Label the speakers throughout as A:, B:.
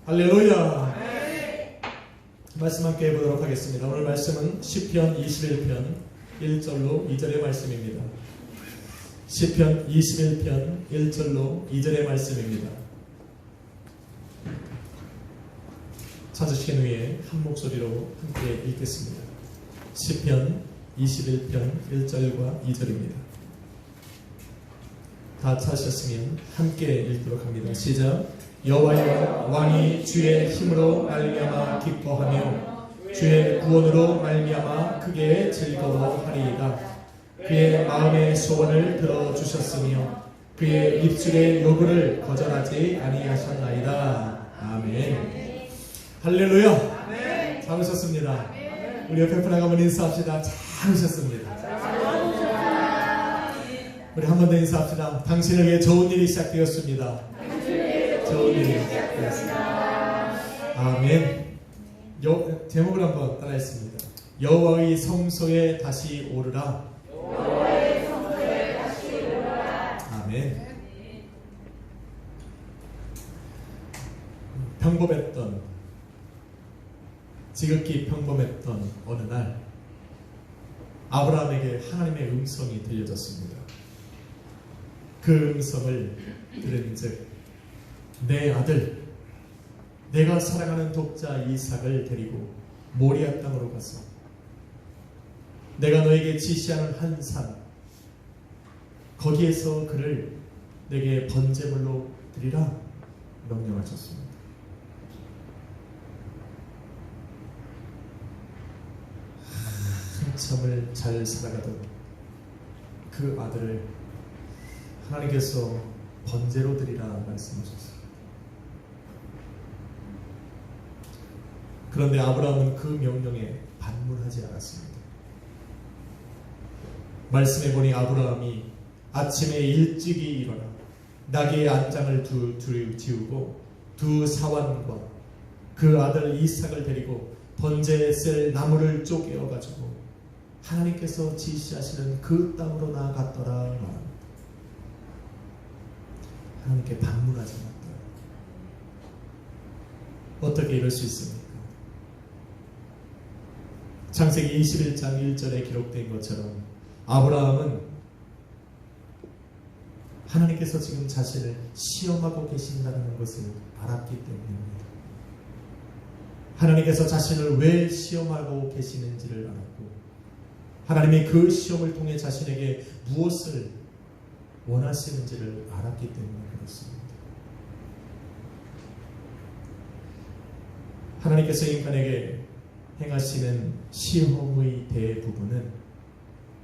A: 할렐루야. 말씀 함께 해보도록 하겠습니다. 오늘 말씀은 시편 21편 1절로 2절의 말씀입니다. 시편 21편 1절로 2절의 말씀입니다. 찾으신 후에 한 목소리로 함께 읽겠습니다. 시편 21편 1절과 2절입니다. 다 찾으셨으면 함께 읽도록 합니다. 시작. 여호와여, 왕이 주의 힘으로 말미암아 기뻐하며 주의 구원으로 말미암아 크게 즐거워하리이다. 그의 마음의 소원을 들어주셨으며 그의 입술의 요구를 거절하지 아니하셨나이다. 아멘. 할렐루야. 잘 오셨습니다. 우리 옆에 분하고 한번 인사합시다. 잘 오셨습니다. 우리 한 번 더 인사합시다. 당신을 위해 좋은 일이 시작되었습니다. 좋은 일이 시작되었습니다. 아멘. 제목을 한번 따라했습니다. 여호와의 성소에 다시 오르라. 여호와의 성소에 다시 오르라. 아멘. 평범했던, 지극히 평범했던 어느 날 아브라함에게 하나님의 음성이 들려졌습니다. 그 음성을 들은즉 내 아들, 내가 사랑하는 독자 이삭을 데리고 모리아 땅으로 가서 내가 너에게 지시하는 한 산, 거기에서 그를 내게 번제물로 드리라 명령하셨습니다. 한참을 잘 살아가던 그 아들을 하나님께서 번제로 드리라 말씀하셨습니다. 그런데 아브라함은 그 명령에 반문하지 않았습니다. 말씀해 보니 아브라함이 아침에 일찍이 일어나 나귀의 안장을 지우고 두 사환과 그 아들 이삭을 데리고 번제에 쓸 나무를 쪼개어 가지고 하나님께서 지시하시는 그 땅으로 나아갔더라 말합니다. 하나님께 반문하지 않았다. 어떻게 이럴 수 있습니까? 창세기 21장 1절에 기록된 것처럼 아브라함은 하나님께서 지금 자신을 시험하고 계신다는 것을 알았기 때문입니다. 하나님께서 자신을 왜 시험하고 계시는지를 알았고 하나님이 그 시험을 통해 자신에게 무엇을 원하시는지를 알았기 때문에 그렇습니다. 하나님께서 인간에게 행하시는 시험의 대부분은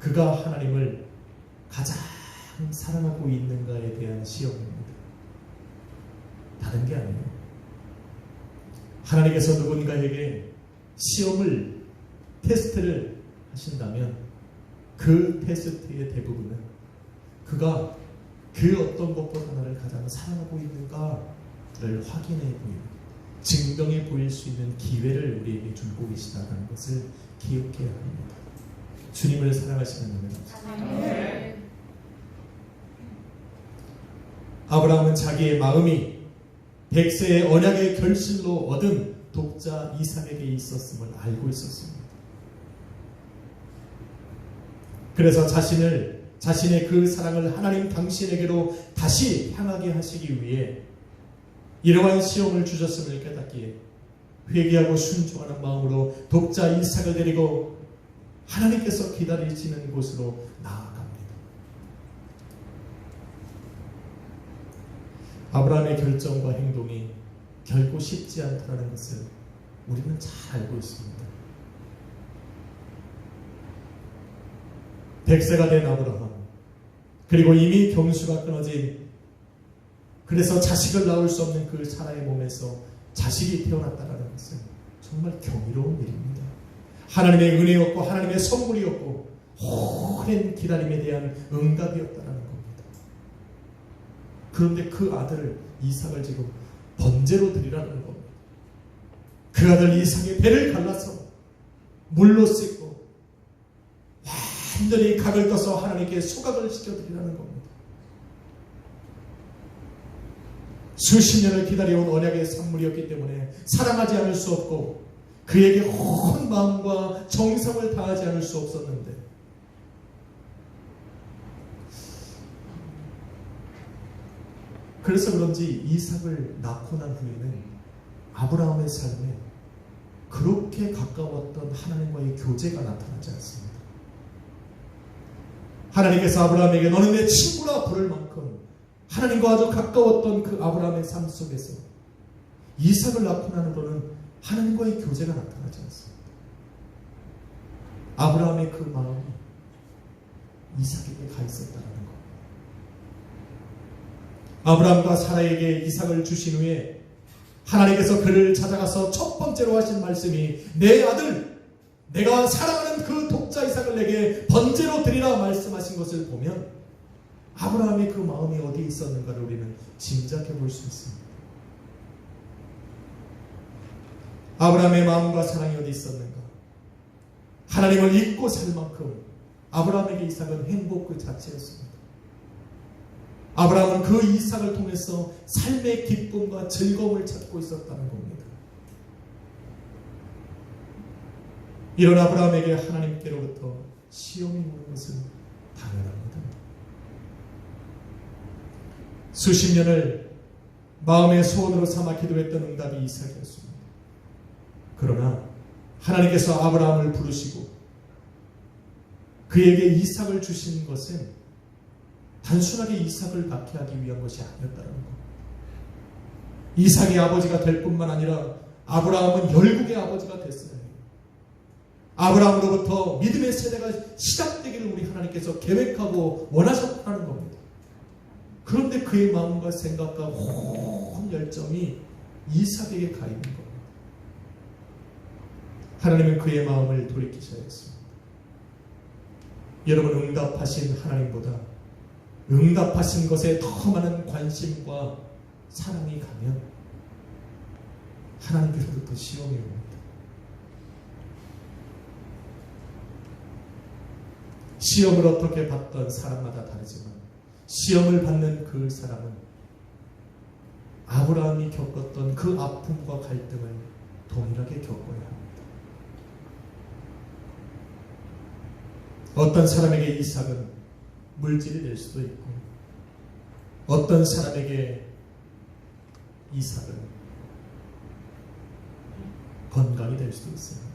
A: 그가 하나님을 가장 사랑하고 있는가에 대한 시험입니다. 다른 게 아니에요. 하나님께서 누군가에게 시험을, 테스트를 하신다면 그 테스트의 대부분은 그가 그 어떤 것보다 나를 가장 사랑하고 있는가를 확인해 보이고 증명해 보일 수 있는 기회를 우리에게 주고 계시다는 것을 기억해야 합니다. 주님을 사랑하시는 분입니다. 아브라함은 자기의 마음이 백세의 언약의 결실로 얻은 독자 이삭에게 있었음을 알고 있었습니다. 그래서 자신의 그 사랑을 하나님 당신에게로 다시 향하게 하시기 위해 이러한 시험을 주셨음을 깨닫기에 회개하고 순종하는 마음으로 독자 이삭을 데리고 하나님께서 기다리시는 곳으로 나아갑니다. 아브라함의 결정과 행동이 결코 쉽지 않다는 것을 우리는 잘 알고 있습니다. 100세가 된 아브라함, 그리고 이미 경수가 끊어진, 그래서 자식을 낳을 수 없는 그 사라의 몸에서 자식이 태어났다는 것은 정말 경이로운 일입니다. 하나님의 은혜였고 하나님의 선물이었고 오랜 기다림에 대한 응답이었다는 겁니다. 그런데 그 아들을 이삭을 지금 번제로 드리라는 겁니다. 그 아들 이삭의 배를 갈라서 물로 씻고 완전히 각을 떠서 하나님께 소각을 시켜드리라는 겁니다. 수십 년을 기다려온 언약의 산물이었기 때문에 사랑하지 않을 수 없고 그에게 온 마음과 정성을 다하지 않을 수 없었는데 그래서 그런지 이삭을 낳고 난 후에는 아브라함의 삶에 그렇게 가까웠던 하나님과의 교제가 나타나지 않습니다. 하나님께서 아브라함에게 너는 내 친구라 부를 만큼 하나님과 아주 가까웠던 그 아브라함의 삶 속에서 이삭을 낳고 난 후로는 하나님과의 교제가 나타나지 않습니다. 아브라함의 그 마음이 이삭에게 가 있었다는 것. 아브라함과 사라에게 이삭을 주신 후에 하나님께서 그를 찾아가서 첫 번째로 하신 말씀이 내 아들, 내가 사랑하는 그 독자 이삭을 내게 번제로 드리라 말씀하신 것을 보면 아브라함의 그 마음이 어디에 있었는가를 우리는 짐작해 볼 수 있습니다. 아브라함의 마음과 사랑이 어디 있었는가? 하나님을 잊고 살 만큼 아브라함에게 이삭은 행복 그 자체였습니다. 아브라함은 그 이삭을 통해서 삶의 기쁨과 즐거움을 찾고 있었다는 겁니다. 이런 아브라함에게 하나님께로부터 시험이 오는 것은 당연합니다. 수십 년을 마음의 소원으로 삼아 기도했던 응답이 이삭이었습니다. 그러나 하나님께서 아브라함을 부르시고 그에게 이삭을 주신 것은 단순하게 이삭을 낳게 하기 위한 것이 아니었다는 것. 이삭의 아버지가 될 뿐만 아니라 아브라함은 열국의 아버지가 됐어요. 아브라함으로부터 믿음의 세대가 시작되기를 우리 하나님께서 계획하고 원하셨다는 겁니다. 그런데 그의 마음과 생각과 온 열정이 이삭에게 가 있는 겁니다. 하나님은 그의 마음을 돌이키셔야 했습니다. 여러분, 응답하신 하나님보다 응답하신 것에 더 많은 관심과 사랑이 가면 하나님께로부터 시험이 옵니다. 시험을 어떻게 받던 사람마다 다르지만 시험을 받는 그 사람은 아브라함이 겪었던 그 아픔과 갈등을 동일하게 겪어야 합니다. 어떤 사람에게 이삭은 물질이 될 수도 있고 어떤 사람에게 이삭은 건강이 될 수도 있습니다.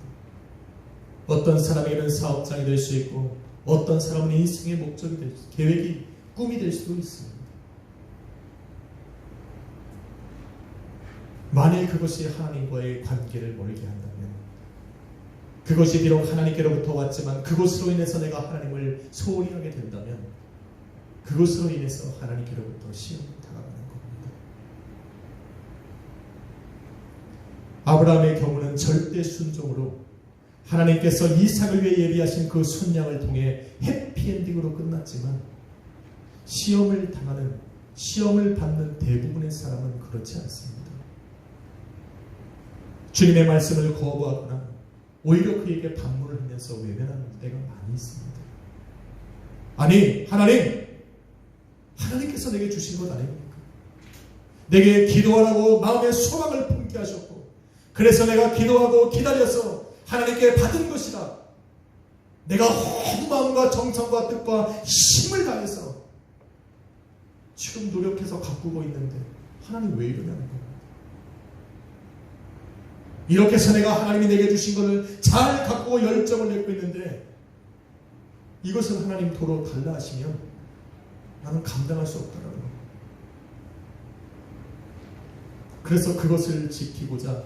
A: 어떤 사람에게는 사업장이 될 수 있고 어떤 사람은 인생의 목적이 될 수, 계획이 꿈이 될 수도 있습니다. 만일 그것이 하나님과의 관계를 멀게 한다면 그것이 비록 하나님께로부터 왔지만 그것으로 인해서 내가 하나님을 소홀히 하게 된다면 그것으로 인해서 하나님께로부터 시험이 다가가는 겁니다. 아브라함의 경우는 절대 순종으로 하나님께서 이삭을 위해 예비하신 그 순양을 통해 해피엔딩으로 끝났지만 시험을 받는 대부분의 사람은 그렇지 않습니다. 주님의 말씀을 거부하거나 오히려 그에게 반문을 하면서 외면하는 때가 많이 있습니다. 아니, 하나님께서 내게 주신 것 아닙니까? 내게 기도하라고 마음의 소망을 품게 하셨고 그래서 내가 기도하고 기다려서 하나님께 받은 것이다. 내가 온 마음과 정성과 뜻과 힘을 다해서 지금 노력해서 가꾸고 있는데 하나님 왜 이러냐는 거예요. 이렇게 해서 내가 하나님이 내게 주신 것을 잘 가꾸고 열정을 내고 있는데 이것을 하나님 도로 달라 하시면 나는 감당할 수 없다라는 거예요. 그래서 그것을 지키고자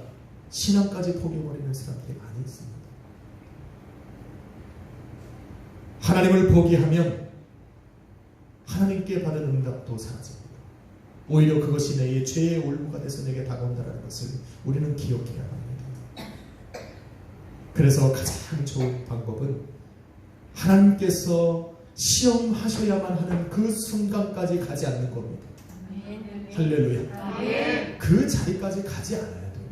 A: 신앙까지 포기해버리는 사람들이 많이 있습니다. 하나님을 포기하면 하나님께 받은 응답도 사라집니다. 오히려 그것이 내의 죄의 올무가 돼서 내게 다가온다는 것을 우리는 기억해야 합니다. 그래서 가장 좋은 방법은 하나님께서 시험하셔야만 하는 그 순간까지 가지 않는 겁니다. 할렐루야. 그 자리까지 가지 않아야 돼요.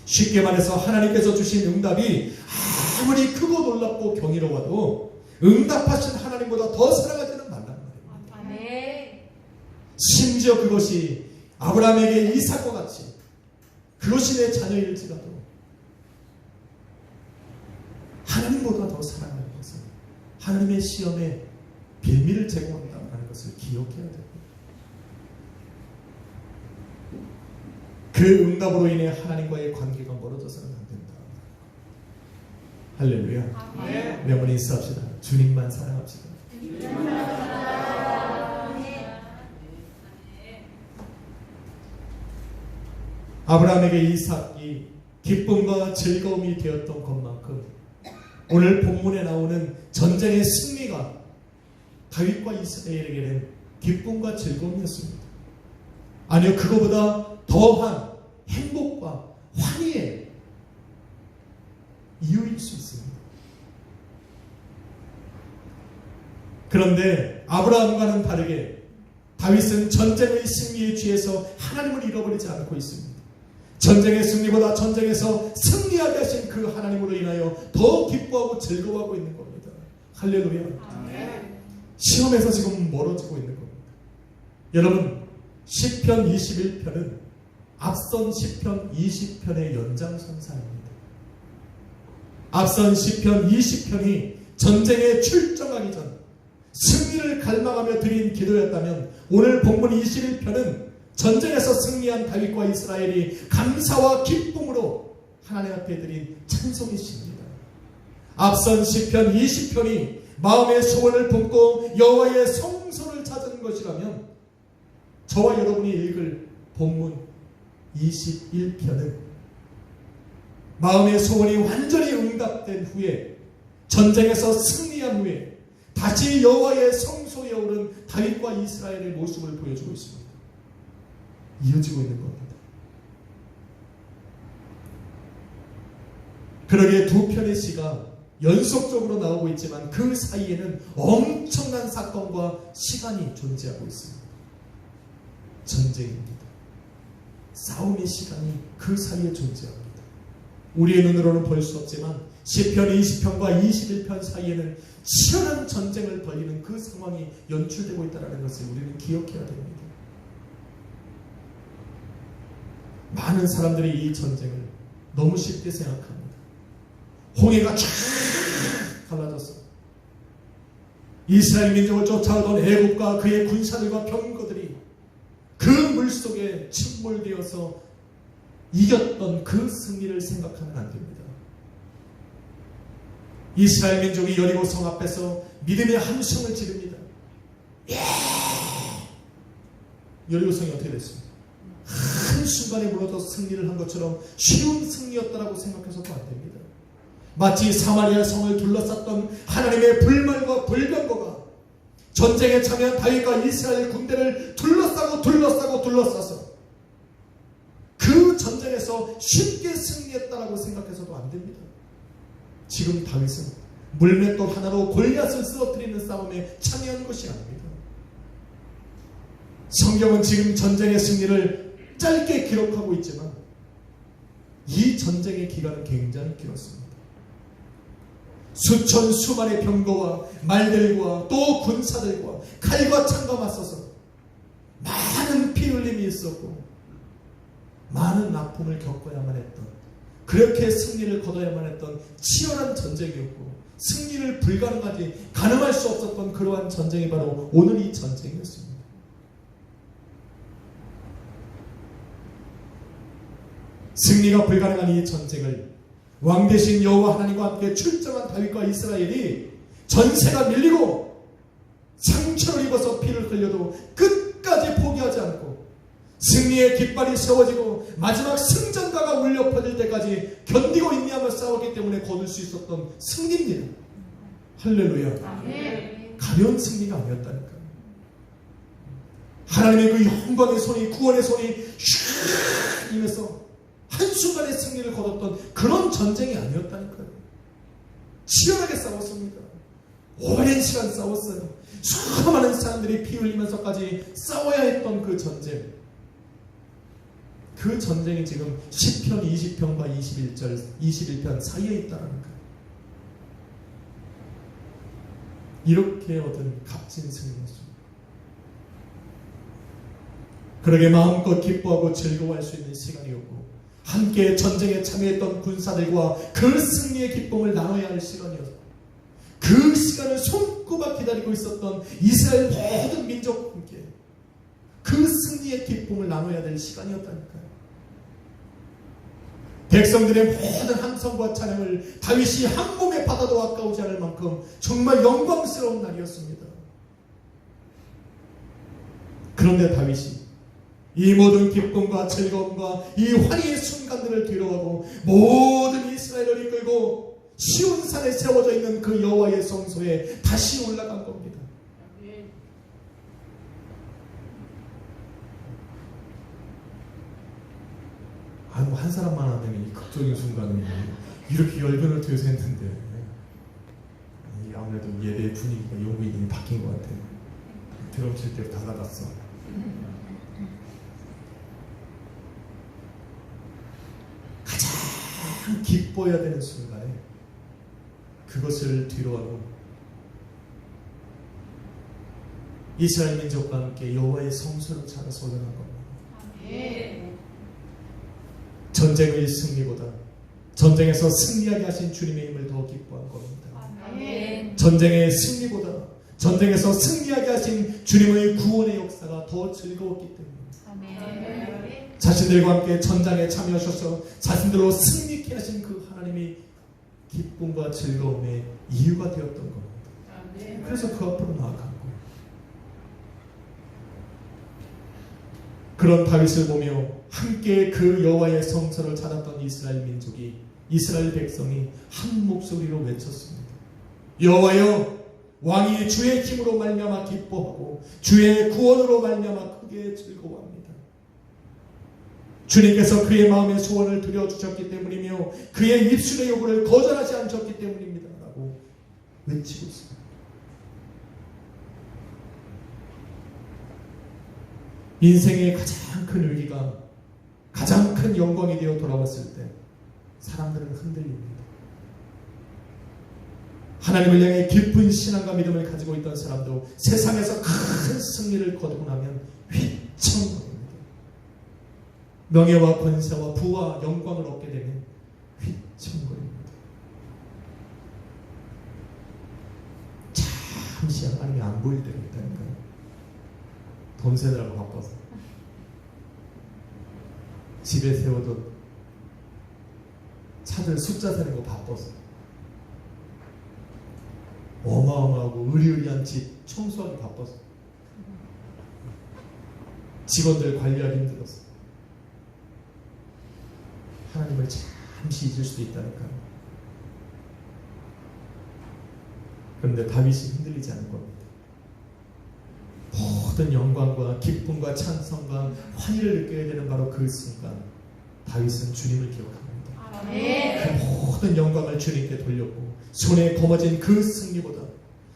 A: 쉽게 말해서 하나님께서 주신 응답이 아무리 크고 놀랍고 경이로워도 응답하신 하나님보다 더 사랑하지는 말란 말입니다. 심지어 그것이 아브라함에게 이삭과 같이 그것이 내 자녀일지라도 하나님보다 더 사랑하는 것은 하나님의 시험에 빌미를 제공한다는 것을 기억해야 됩니다. 그 응답으로 인해 하나님과의 관계가 멀어져서는 안 된다. 할렐루야. 명언이 인사합시다. 주님만 사랑합시다. 아브라함에게 이삭이 기쁨과 즐거움이 되었던 것만큼 오늘 본문에 나오는 전쟁의 승리가 다윗과 이스라엘에게는 기쁨과 즐거움이었습니다. 아니요, 그거보다 더한 행복과 환희의 이유일 수 있습니다. 그런데 아브라함과는 다르게 다윗은 전쟁의 승리에 취해서 하나님을 잃어버리지 않고 있습니다. 전쟁의 승리보다 전쟁에서 승리하게 하신 그 하나님으로 인하여 더 기뻐하고 즐거워하고 있는 겁니다. 할렐루야. 시험에서 지금 멀어지고 있는 겁니다. 여러분, 시편 21편은 앞선 시편 20편의 연장선상입니다. 앞선 시편 20편이 전쟁에 출정하기 전 승리를 갈망하며 드린 기도였다면 오늘 본문 21편은 전쟁에서 승리한 다윗과 이스라엘이 감사와 기쁨으로 하나님 앞에 드린 찬송이십니다. 앞선 시편 20편이 마음의 소원을 품고 여호와의 성소를 찾은 것이라면 저와 여러분이 읽을 본문 21편은 마음의 소원이 완전히 응답된 후에 전쟁에서 승리한 후에 다시 여호와의 성소에 오른 다윗과 이스라엘의 모습을 보여주고 있습니다. 이어지고 있는 겁니다. 그러기에 두 편의 시가 연속적으로 나오고 있지만 그 사이에는 엄청난 사건과 시간이 존재하고 있습니다. 전쟁입니다. 싸움의 시간이 그 사이에 존재합니다. 우리의 눈으로는 볼 수 없지만 시편 20편과 21편 사이에는 치열한 전쟁을 벌이는 그 상황이 연출되고 있다는 것을 우리는 기억해야 됩니다. 많은 사람들이 이 전쟁을 너무 쉽게 생각합니다. 홍해가 쫙 갈라졌어. 이스라엘 민족을 쫓아오던 애국과 그의 군사들과 병거들이 그 물속에 침몰되어서 이겼던 그 승리를 생각하면 안 됩니다. 이스라엘 민족이 여리고 성 앞에서 믿음의 함성을 지릅니다. 예! 여리고 성이 어떻게 됐습니까? 한순간에 무너져 승리를 한 것처럼 쉬운 승리였다라고 생각해서도 안 됩니다. 마치 사마리아 성을 둘러쌌던 하나님의 불말과 불병거가 전쟁에 참여한 다윗과 이스라엘 군대를 둘러싸서 그 전쟁에서 쉽게 승리했다라고 생각해서도 안 됩니다. 지금 다윗은 물맷돌 하나로 골리앗을 쓰러뜨리는 싸움에 참여한 것이 아닙니다. 성경은 지금 전쟁의 승리를 짧게 기록하고 있지만 이 전쟁의 기간은 굉장히 길었습니다. 수천 수만의 병거와 말들과 또 군사들과 칼과 창과 맞서서 많은 피 흘림이 있었고 많은 아픔을 겪어야만 했던, 그렇게 승리를 거둬야만 했던 치열한 전쟁이었고 승리를 불가능하지 가능할 수 없었던 그러한 전쟁이 바로 오늘 이 전쟁이었습니다. 승리가 불가능한 이 전쟁을 왕 대신 여호와 하나님과 함께 출정한 다윗과 이스라엘이 전세가 밀리고 상처를 입어서 피를 흘려도 끝까지 포기하지 않고 승리의 깃발이 세워지고 마지막 승전가가 울려 퍼질 때까지 견디고 인내하며 싸웠기 때문에 거둘 수 있었던 승리입니다. 할렐루야. 가벼운 승리가 아니었다니까요. 하나님의 그 영광의 손이, 구원의 손이 슉 임해서 한순간에 승리를 거뒀던 그런 전쟁이 아니었다니까요. 치열하게 싸웠습니다. 오랜 시간 싸웠어요. 수많은 사람들이 피 흘리면서까지 싸워야 했던 그 전쟁, 그 전쟁이 지금 시편 20편과 21편 사이에 있다는 거예요. 이렇게 얻은 값진 승리였습니다. 그러게 마음껏 기뻐하고 즐거워할 수 있는 시간이었고, 함께 전쟁에 참여했던 군사들과 그 승리의 기쁨을 나눠야 할 시간이었고, 그 시간을 손꼽아 기다리고 있었던 이스라엘 모든 민족과 함께 그 승리의 기쁨을 나눠야 될 시간이었다니까요. 백성들의 모든 함성과 찬양을 다윗이 한 몸에 받아도 아까우지 않을 만큼 정말 영광스러운 날이었습니다. 그런데 다윗이 이 모든 기쁨과 즐거움과 이 환희의 순간들을 뒤로하고 모든 이스라엘을 이끌고 시온산에 세워져 있는 그 여호와의 성소에 다시 올라간 겁니다. 한 사람만 하면 이 극적인 순간은 이렇게 열변을 토해서 했는데, 아무래도 예배 분위기가 영국이 바뀐 것 같아요. 드럼 칠 때 다 나갔어. 가장 기뻐해야 되는 순간에 그것을 뒤로하고 이스라엘 민족과 함께 여호와의 성소를 찾아서 올라간 겁니다. 전쟁의 승리보다 전쟁에서 승리하게 하신 주님의 힘을 더 기뻐한 겁니다. 전쟁의 승리보다 전쟁에서 승리하게 하신 주님의 구원의 역사가 더 즐거웠기 때문에 자신들과 함께 전장에 참여하셔서 자신들로 승리케 하신 그 하나님이 기쁨과 즐거움의 이유가 되었던 겁니다. 그래서 그 앞으로 나아간 거예요. 그런 다윗을 보며 함께 그 여호와의 성소를 찾았던 이스라엘 민족이, 이스라엘 백성이 한 목소리로 외쳤습니다. 여호와여, 왕이 주의 힘으로 말미암아 기뻐하고 주의 구원으로 말미암아 크게 즐거워합니다. 주님께서 그의 마음의 소원을 들려주셨기 때문이며 그의 입술의 요구를 거절하지 않으셨기 때문입니다 라고 외치고 있습니다. 인생의 가장 큰 위기가 가장 큰 영광이 되어 돌아왔을 때 사람들은 흔들립니다. 하나님을 향해 깊은 신앙과 믿음을 가지고 있던 사람도 세상에서 큰 승리를 거두고 나면 휘청거립니다. 명예와 권세와 부와 영광을 얻게 되면 휘청거립니다. 잠시 하나님이 안 보일 때가 있다니까요. 돈 세느라고 바빠서 집에 세워둔 차들 숫자 세는 거 바빠서 어마어마하고 의리의리한 집 청소하기 바빠서 직원들 관리하기 힘들어서 하나님을 잠시 잊을 수도 있다니까요. 그런데 다윗이 흔들리지 않은 겁니다. 모든 영광과 기쁨과 찬성과 환희를 느껴야 되는 바로 그 순간 다윗은 주님을 기억합니다. 그 모든 영광을 주님께 돌렸고 손에 거머쥔 그 승리보다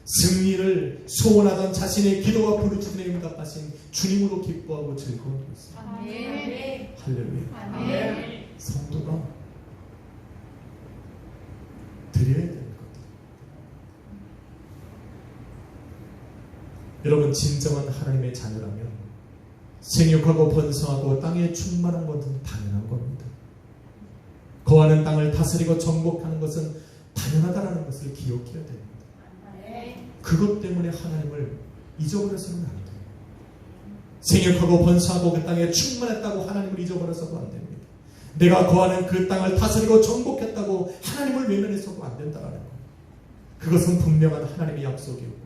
A: 승리를 소원하던 자신의 기도와 부르짖음에 응답하신 주님으로 기뻐하고 즐거운 것입니다. 할렐루야. 성도가 드려야 되는 것. 여러분, 진정한 하나님의 자녀라면 생육하고 번성하고 땅에 충만한 것은 당연한 겁니다. 거하는 땅을 다스리고 정복하는 것은 당연하다는 것을 기억해야 됩니다. 그것 때문에 하나님을 잊어버려서는 안 돼요. 생육하고 번성하고 그 땅에 충만했다고 하나님을 잊어버려서도 안 됩니다. 내가 거하는 그 땅을 다스리고 정복했다고 하나님을 외면해서도 안 된다는 거예요. 그것은 분명한 하나님의 약속이었고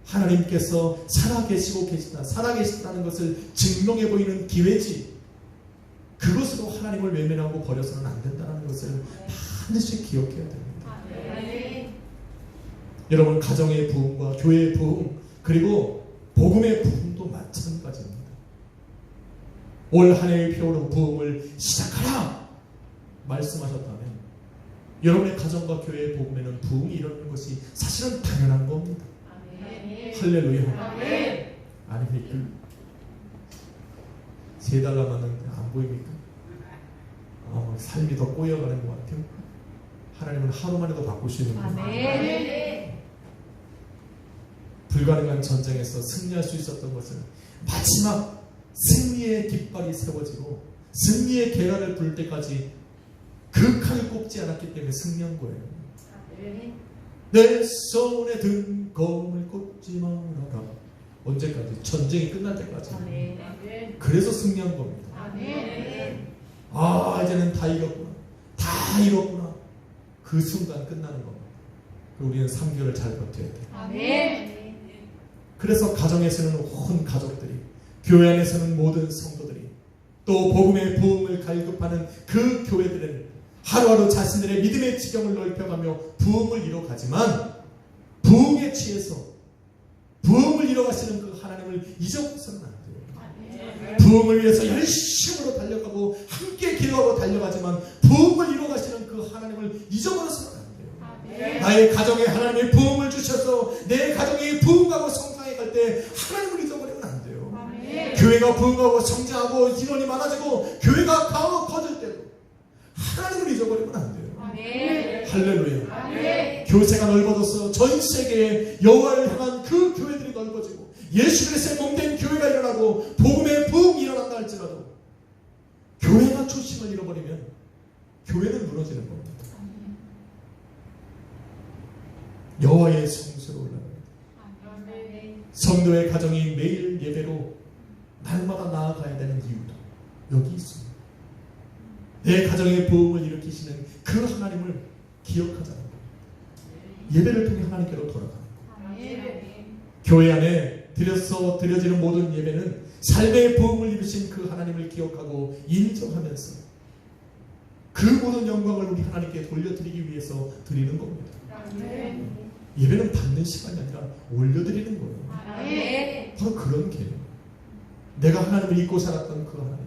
A: 하나님께서 살아계시다는 것을 증명해 보이는 기회지, 그것으로 하나님을 외면하고 버려서는 안 된다는 것을 반드시 기억해야 됩니다. 여러분, 가정의 부흥과 교회의 부흥 그리고 복음의 부흥도 마찬가지입니다. 올 한 해의 표로 부흥을 시작하라 말씀하셨다면 여러분의 가정과 교회의 복음에는 부흥이 일어나는 것이 사실은 당연한 겁니다. 할렐루야. 아닙니까? 3달 남았는데 안 보입니까? 삶이 더 꼬여가는 것 같아요. 하나님은 하루 만에도 바꾸시는 거예요. 불가능한 전쟁에서 승리할 수 있었던 것은 마지막 승리의 깃발이 세워지고 승리의 계란을 부를 때까지 그 칼을 꼽지 않았기 때문에 승리한 거예요. 내 손에 든 검을 꽂지 말아라. 언제까지? 전쟁이 끝날 때까지. 그래서 승리한 겁니다. 아, 이제는 다 이겼구나. 다 이뤘구나. 그 순간 끝나는 겁니다. 우리는 3개월을 잘 버텨야 돼요. 그래서 가정에서는 온 가족들이, 교회 안에서는 모든 성도들이, 또 복음의 부흥을 갈급하는 그 교회들은 하루하루 자신들의 믿음의 지경을 넓혀가며 부흥을 이뤄가지만, 부흥에 취해서 부흥을 이뤄가시는 그 하나님을 잊어버려서는 안 돼요. 부흥을 위해서 열심으로 달려가고 함께 기도하고 달려가지만 부흥을 이뤄가시는 그 하나님을 잊어버려서는 안 돼요. 나의 가정에 하나님의 부흥을 주셔서 내 가정이 부흥하고 성장해 갈 때 하나님을 잊어버리면 안 돼요. 교회가 부흥하고 성장하고 인원이 많아지고 교회가 강하고 커질 때도 하나님을 잊어버리면 안 돼요. 할렐루야. 교세가 넓어져서 전 세계에 여호와를 향한 그 교회들이 넓어지고 예수 그리스도의 몸된 교회가 일어나고 복음의 부흥이 일어난다 할지라도 교회가 초심을 잃어버리면 교회는 무너지는 겁니다. 여호와의 성소로 올라갑니다. 성도의 가정이 매일 예배로 날마다 나아가야 되는 이유도 여기 있습니다. 내 가정의 부흥을 일으키시는 그 하나님을 기억하자는 겁니다. 예배를 통해 하나님께로 돌아가는 겁니다. 교회 안에 드려지는 모든 예배는 삶의 부흥을 이루신 그 하나님을 기억하고 인정하면서 그 모든 영광을 우리 하나님께 돌려드리기 위해서 드리는 겁니다. 예배는 받는 시간이 아니라 올려드리는 거예요. 바로 그런 개념. 내가 하나님을 잊고 살았던 그 하나님,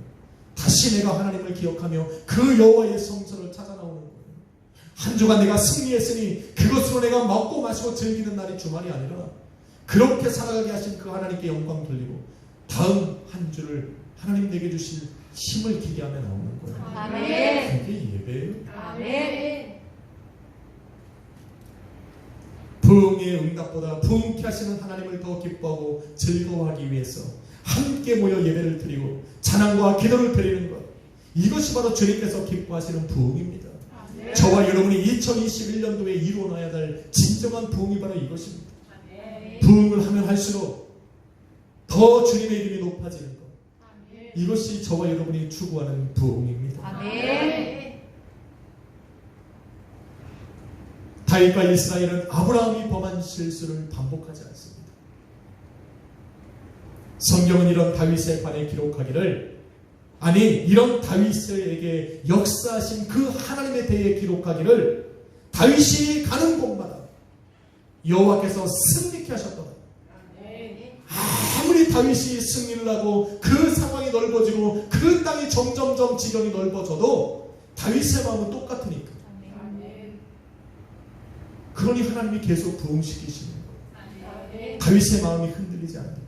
A: 다시 내가 하나님을 기억하며 그 여호와의 성전을 찾아 나오는 거예요. 한 주간 내가 승리했으니 그것으로 내가 먹고 마시고 즐기는 날이 주말이 아니라 그렇게 살아가게 하신 그 하나님께 영광 돌리고 다음 한 주를 하나님 내게 주실 힘을 기대하며 나오는 거예요. 그게 예배예요. 부흥의 응답보다 부흥케 하시는 하나님을 더 기뻐하고 즐거워하기 위해서 함께 모여 예배를 드리고 찬양과 기도를 드리는 것, 이것이 바로 주님께서 기뻐하시는 부흥입니다. 저와 여러분이 2021년도에 이루어놔야 될 진정한 부흥이 바로 이것입니다. 부흥을 하면 할수록 더 주님의 이름이 높아지는 것, 이것이 저와 여러분이 추구하는 부흥입니다. 다윗과 이스라엘은 아브라함이 범한 실수를 반복하지 않습니다. 성경은 이런 다윗에 관해 기록하기를, 아니 이런 다윗에게 역사하신 그 하나님에 대해 기록하기를, 다윗이 가는 곳마다 여호와께서 승리케 하셨더라. 아무리 다윗이 승리를 하고 그 상황이 넓어지고 그 땅이 점점점 지경이 넓어져도 다윗의 마음은 똑같으니까. 그러니 하나님이 계속 부흥시키시는 거예요. 다윗의 마음이 흔들리지 않아요.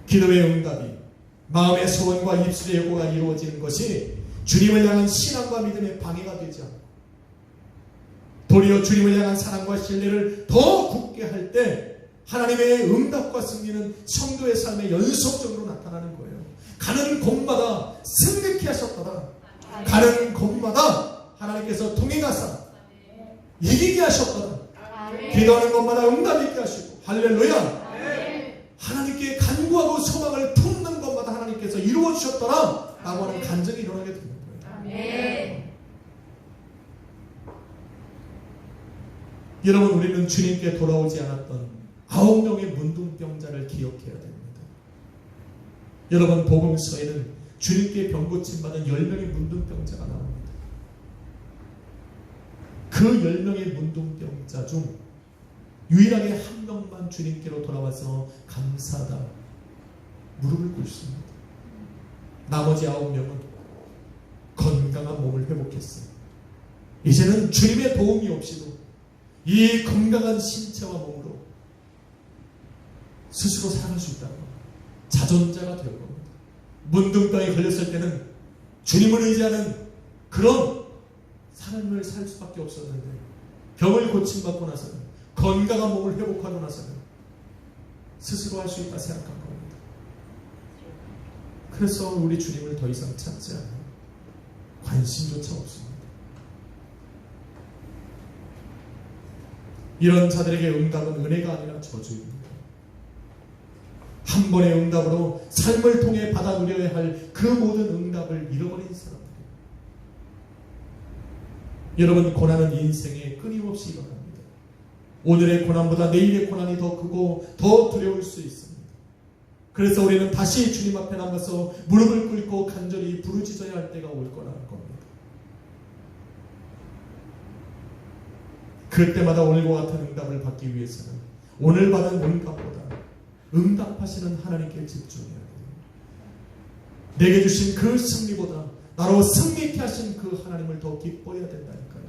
A: 기도의 응답이, 마음의 소원과 입술의 예고가 이루어지는 것이 주님을 향한 신앙과 믿음의 방해가 되지 않고 도리어 주님을 향한 사랑과 신뢰를 더 굳게 할 때 하나님의 응답과 승리는 성도의 삶에 연속적으로 나타나는 거예요. 가는 곳마다 승리케 하셨더라. 가는 곳마다 하나님께서 동행하사 이기게 하셨더라. 기도하는 곳마다 응답이 있게 하시고, 할렐루야. 하나님께 간구하고 소망을 품는 것마다 하나님께서 이루어 주셨더라 라고 하는 간증이 일어나게 되는 거예요. 여러분, 우리는 주님께 돌아오지 않았던 9명의 문둥병자를 기억해야 됩니다. 여러분, 복음서에는 주님께 병 고침받은 10명의 문둥병자가 나옵니다. 그 10명의 문둥병자 중 유일하게 한 명만 주님께로 돌아와서 감사하다 무릎을 꿇습니다. 나머지 9명은 건강한 몸을 회복했어요. 이제는 주님의 도움이 없이도 이 건강한 신체와 몸으로 스스로 살아갈 수 있다는 겁니다. 자존자가 될 겁니다. 문둥병에 걸렸을 때는 주님을 의지하는 그런 삶을 살 수밖에 없었는데, 병을 고침받고 나서는, 건강한 몸을 회복하고 나서는 스스로 할 수 있다 생각한 겁니다. 그래서 우리 주님을 더 이상 찾지 않아요. 관심조차 없습니다. 이런 자들에게 응답은 은혜가 아니라 저주입니다. 한 번의 응답으로 삶을 통해 받아 누려야 할 그 모든 응답을 잃어버린 사람들. 여러분, 고난은 인생에 끊임없이 일어납니다. 오늘의 고난보다 내일의 고난이 더 크고 더 두려울 수 있습니다. 그래서 우리는 다시 주님 앞에 나가서 무릎을 꿇고 간절히 부르짖어야 할 때가 올 거라는 겁니다. 그때마다 오늘과 같은 응답을 받기 위해서는 오늘 받은 응답보다 응답하시는 하나님께 집중해야 돼요. 내게 주신 그 승리보다 나로 승리케 하신 그 하나님을 더 기뻐해야 된다니까요.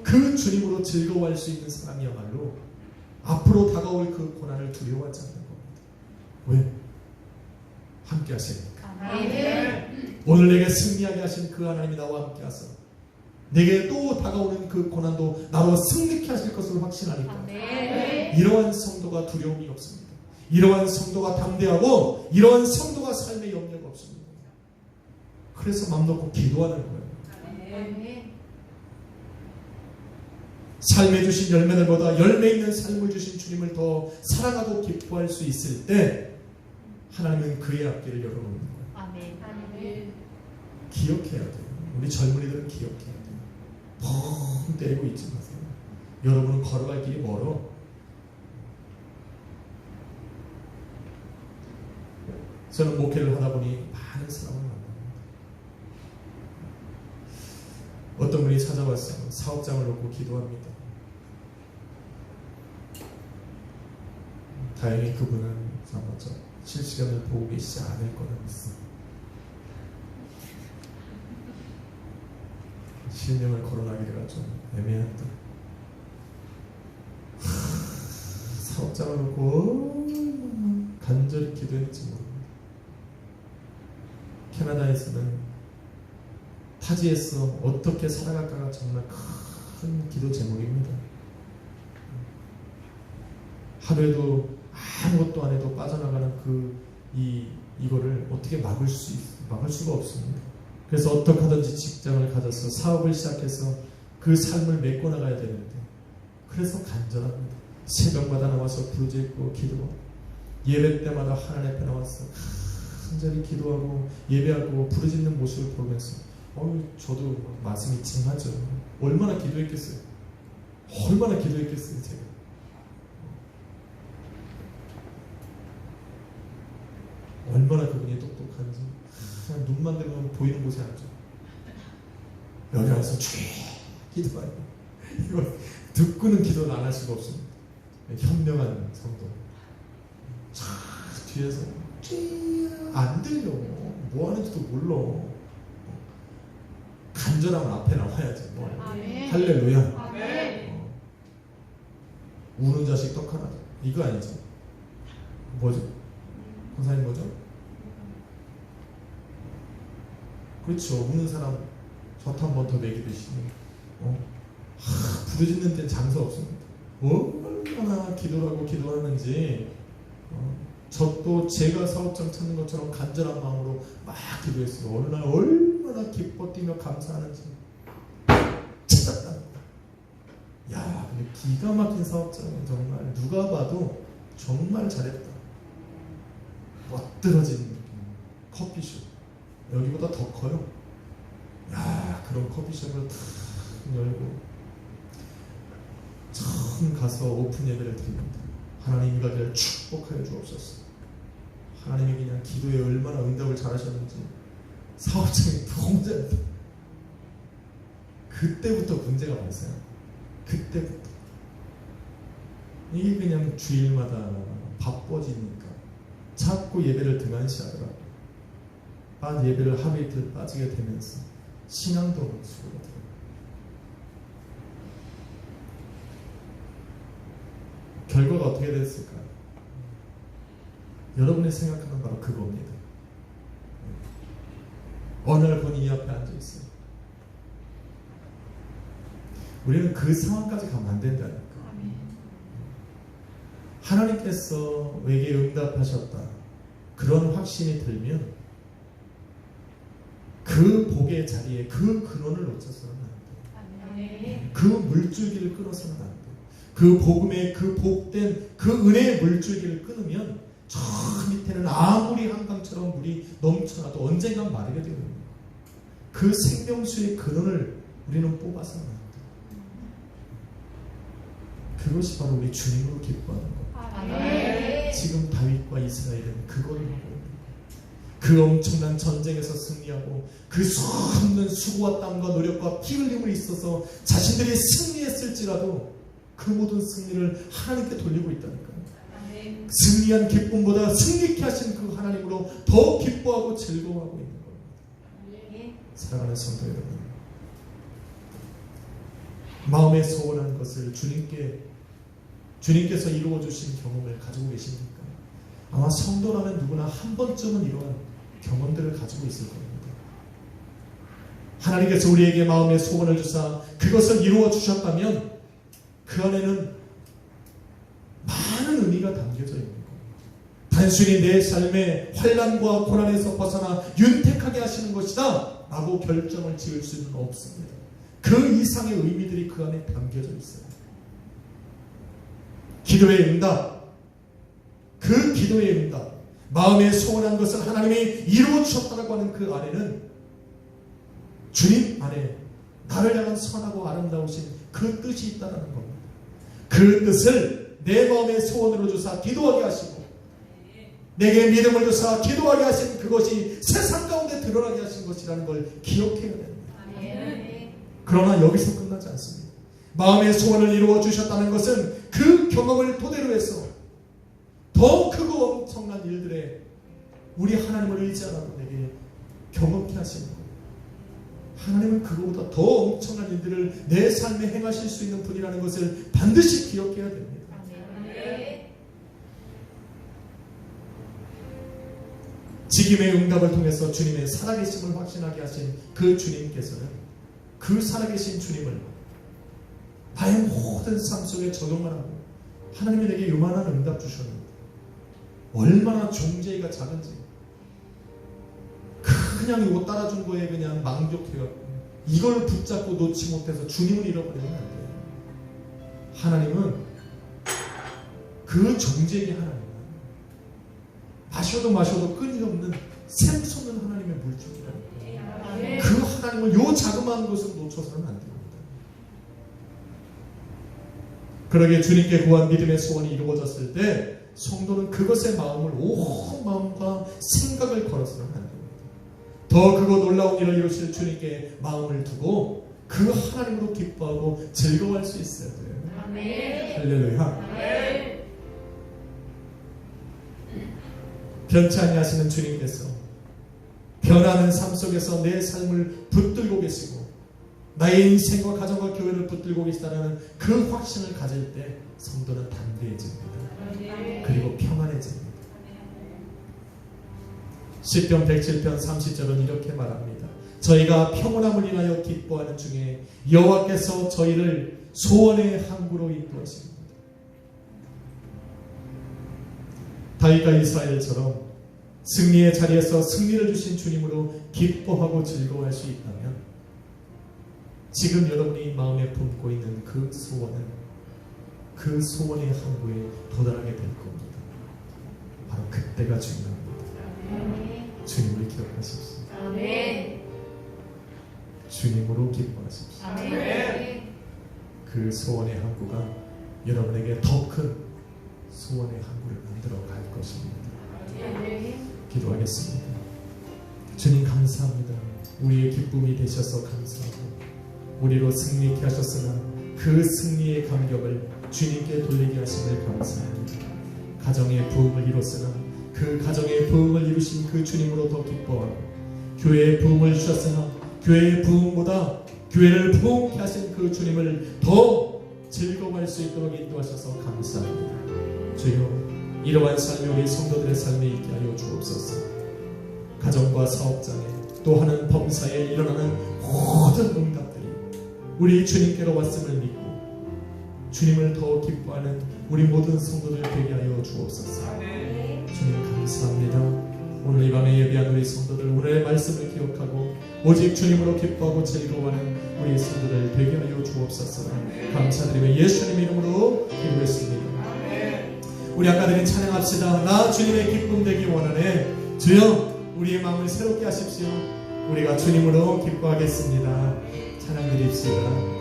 A: 그 주님으로 즐거워할 수 있는 사람이야말로 앞으로 다가올 그 고난을 두려워하지 않는 겁니다. 왜? 함께 하시니까. 오늘 내게 승리하게 하신 그 하나님이 나와 함께 하셔 내게 또 다가오는 그 고난도 나로 승리케 하실 것을 확신하니까 이러한 성도가 두려움이 없습니다. 이러한 성도가 담대하고 이러한 성도가 삶에 염려가 없습니다. 그래서 맘 놓고 기도하는 거예요. 삶에 주신 열매들보다 열매 있는 삶을 주신 주님을 더 사랑하고 기뻐할 수 있을 때 하나님은 그의 앞길을 열어놓는 거예요. 기억해야 돼요. 우리 젊은이들은 기억해야 돼요. 펑 때리고 있지 마세요. 여러분은 걸어갈 길이 멀어. 저는 목회를 하다 보니 많은 사람을 만납니다. 어떤 분이 찾아왔어요. 사업장을 놓고 기도합니다. 다행히 그분은 실시간을 보고 계시지 않을 거라 믿습니다. 실명을 거론하기가 좀 애매한데 사업장을 놓고 간절히 기도했지 모릅니다. 캐나다에서는 타지에서 어떻게 살아갈까가 정말 큰 기도 제목입니다. 하루에도 아무것도 안 해도 빠져나가는 이거를 어떻게 막을 수가 없습니다. 그래서 어떻게 하든지 직장을 가져서 사업을 시작해서 그 삶을 메꿔 나가야 되는데 그래서 간절합니다. 새벽마다 나와서 부르짖고 기도하고 예배 때마다 하나님 앞에 나와서 간절히 기도하고 예배하고 부르짖는 모습을 보면서 저도 말씀이 찡하죠. 얼마나 기도했겠어요. 제가. 얼마나 그분이 똑똑한지 그냥 눈만 대면 보이는 곳에 앉죠. 여기 와서 기도해요. 이거 듣고는 기도를 안 할 수가 없습니다. 현명한 성도 뒤에서 안 들려. 뭐 하는지도 몰라. 간절하면 앞에 나와야지. 할렐루야. 우는 자식 떡 하나. 이거 아니죠. 뭐죠? 권사님 뭐죠? 그렇죠. 우는 사람 젖 한 번 더 먹이듯이 부르짖는 데는 장사 없습니다. 얼마나 기도를 하고 기도하는지 저도 제가 사업장 찾는 것처럼 간절한 마음으로 막 기도했어요. 얼마나 기뻐 뛰며 감사하는지 찾았답니다. 야, 근데 기가 막힌 사업장은 정말 누가 봐도 정말 잘했다. 멋들어진 커피숍. 여기보다 더 커요. 야, 그런 커피숍을 탁 열고 처음 가서 오픈 예배를 드립니다. 하나님 이 가게를 축복하여 주옵소서. 하나님이 그냥 기도에 얼마나 응답을 잘하셨는지 사업장이 너무 잘했다. 그때부터 문제가 왔어요. 그때부터 이게 그냥 주일마다 바빠지니까 자꾸 예배를 등한시하더라고요. 예배를 하루 이틀 빠지게 되면서 신앙도 수그러들어요. 결과가 어떻게 됐을까요? 여러분이 생각하는 바로 그겁니다. 어느 날 본인이 앞에 앉아있어요. 우리는 그 상황까지 가면 안 된다니까. 하나님께서 내게 응답하셨다, 그런 확신이 들면 그 복의 자리에 그 근원을 놓쳐서는 안 돼. 그 물줄기를 끊어서는 안 돼. 그 복음의 그 복된 그 은혜의 물줄기를 끊으면 저 밑에는 아무리 한강처럼 물이 넘쳐나도 언젠간 마르게 되는 거예요. 그 생명수의 근원을 우리는 뽑아서는 안 돼. 그것이 바로 우리 주님으로 기뻐하는 거예요. 지금 다윗과 이스라엘은 그걸 하고 있는 거예요. 그 엄청난 전쟁에서 승리하고 그 수없는 수고와 땀과 노력과 피 흘림을 있어서 자신들이 승리했을지라도 그 모든 승리를 하나님께 돌리고 있다니까요. 승리한 기쁨보다 승리케 하신 그 하나님으로 더 기뻐하고 즐거워하고 있는 겁니다. 사랑하는 성도 여러분, 마음에 소원한 것을 주님께서 이루어 주신 경험을 가지고 계십니까? 아마 성도라면 누구나 한 번쯤은 이러한 경험들을 가지고 있을 겁니다. 하나님께서 우리에게 마음의 소원을 주사 그것을 이루어 주셨다면 그 안에는 많은 의미가 담겨져 있는 겁니다. 단순히 내 삶의 환난과 고난에서 벗어나 윤택하게 하시는 것이다 라고 결정을 지을 수는 없습니다. 그 이상의 의미들이 그 안에 담겨져 있어요. 기도의 응답, 그 기도의 응답, 마음에 소원한 것을 하나님이 이루어 주셨다고 하는 그 안에는 주님 안에 나를 향한 선하고 아름다우신 그 뜻이 있다는 겁니다. 그 뜻을 내 마음의 소원으로 주사 기도하게 하시고 내게 믿음을 주사 기도하게 하신 그것이 세상 가운데 드러나게 하신 것이라는 걸 기억해야 됩니다. 그러나 여기서 끝나지 않습니다. 마음의 소원을 이루어 주셨다는 것은 그 경험을 토대로 해서 더 크고 엄청난 일들에 우리 하나님을 의지하라고 내게 경험케 하시는 거예요. 하나님은 그거보다 더 엄청난 일들을 내 삶에 행하실 수 있는 분이라는 것을 반드시 기억해야 됩니다. 지김의 응답을 통해서 주님의 살아계심을 확신하게 하신 그 주님께서는 그 살아계신 주님을 나의 모든 삶 속에 적용을 하고 하나님이 내게 요만한 응답 주셨는데 얼마나 존재가 작은지 그냥 이거 따라준 거에 그냥 만족해갖고 이걸 붙잡고 놓지 못해서 주님을 잃어버리면 안 돼요. 하나님은 그 존재의 하나님, 마셔도 끊임없는 샘솟는 하나님의 물줄기라는 거예요. 그 하나님을 요 자그마한 것으로 놓쳐서는 안 됩니다. 그러게 주님께 구한 믿음의 소원이 이루어졌을 때 성도는 그것에 마음을 온 마음과 생각을 걸어서는 안 됩니다. 더 크고 놀라운 일을 이루실 주님께 마음을 두고 그 하나님으로 기뻐하고 즐거워할 수 있어야 돼요. 아멘. 할렐루야. 아멘. 변치 아니하시는 주님께서 변하는 삶 속에서 내 삶을 붙들고 계시고 나의 인생과 가정과 교회를 붙들고 계시다는 그 확신을 가질 때 성도는 담대해집니다. 그리고 평안해집니다. 시편 107편 30절은 이렇게 말합니다. 저희가 평온함을 인하여 기뻐하는 중에 여호와께서 저희를 소원의 항구로 인도하십니다. 다윗과 이스라엘처럼 승리의 자리에서 승리를 주신 주님으로 기뻐하고 즐거워할 수 있다면 지금 여러분이 마음에 품고 있는 그 소원은 그 소원의 항구에 도달하게 될 겁니다. 바로 그때가 중요합니다. 주님을 기억하십시오. 아멘. 주님으로 기뻐하십시오. 아멘. 그 소원의 항구가 여러분에게 더 큰 소원의 항구를 만들어 갈 것입니다. 아멘. 기도하겠습니다. 주님 감사합니다. 우리의 기쁨이 되셔서 감사하고 우리로 승리케 하셨으나 그 승리의 감격을 주님께 돌리게 하심을 감사합니다. 가정의 부흥을 이뤘으나 그 가정의 부흥을 이루신 그 주님으로 더 기뻐하고 교회의 부흥을 주셨으나 교회의 부흥보다 교회를 부흥케 하신 그 주님을 더 즐거워할 수 있도록 인도하셔서 감사합니다. 주여 이러한 삶이 우리 성도들의 삶에 있게 하여 주옵소서. 가정과 사업장에 또 하는 범사에 일어나는 모든 응답들이 우리 주님께로 왔음을 믿고 주님을 더 기뻐하는 우리 모든 성도들 되게 하여 주옵소서. 주님 감사합니다. 오늘 이 밤에 예배한 우리 성도들 오늘의 말씀을 기억하고 오직 주님으로 기뻐하고 즐거워하는 우리 성도들 되게 하여 주옵소서. 감사드리며 예수님 이름으로 기도했습니다. 우리 아까 드린 찬양합시다. 나 주님의 기쁨 되기 원하네. 주여 우리의 마음을 새롭게 하십시오. 우리가 주님으로 기뻐하겠습니다. 찬양 드립시다.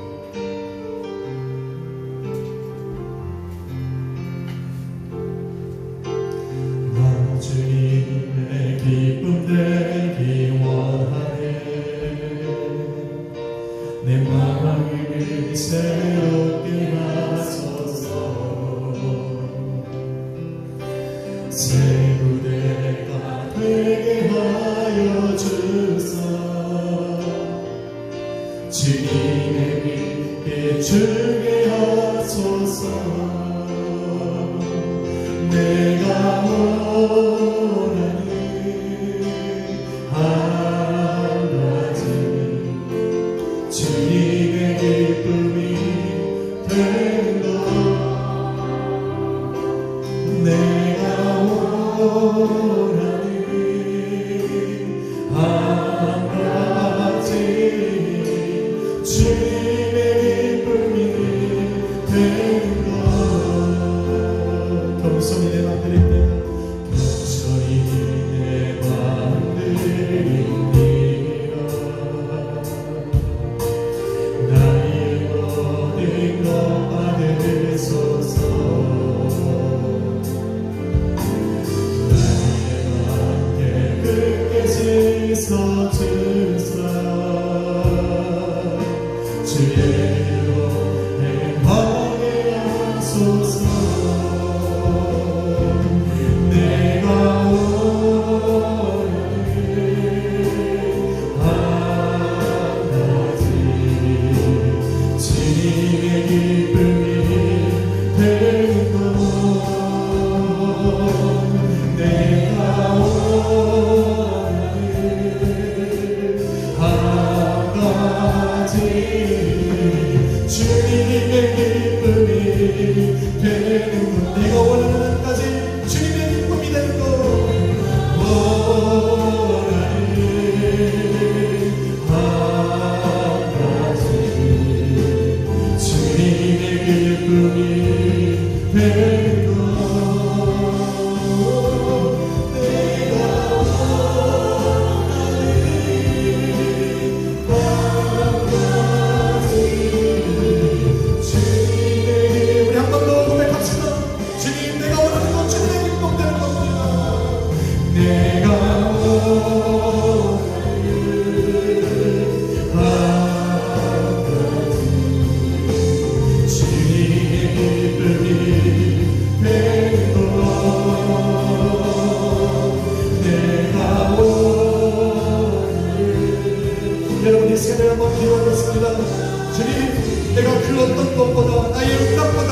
A: 주님의 기쁨 되기 원하네. 내 마음을 새롭게 하소서. 새 무대가 되게 하여 주사. 주님의 빛 비추게 하소서. 내가 원하는 한 가지 주님의 기쁨이 되는 것. 내가 원하는 한 가지 주님의 기쁨이 되는 것. 겸손히 내 맘 드립니다. 겸손히 내 맘 드립니다. 나의 모든 것 받으소서. 나의 맘에 끝까지 서주사. 주의 이름으로 행하게 하소서. 내가 원하는 한까지 주님의 기쁨이 되는 것. 원하는 한가지 주님의 기쁨이 되는 것. 내가 원하는 한가지 주님의. 우리 한 번 더 고백합시다. 주님 내가 원하는 건 주님의 기쁨 되는 겁니다. 내가 원하는 한가지 주님의 기쁨이 되는 것. 내가 원하는. 여러분 이 세대 한번 기도하겠습니다. 주님 내가 그 어떤 것보다 나의 응답보다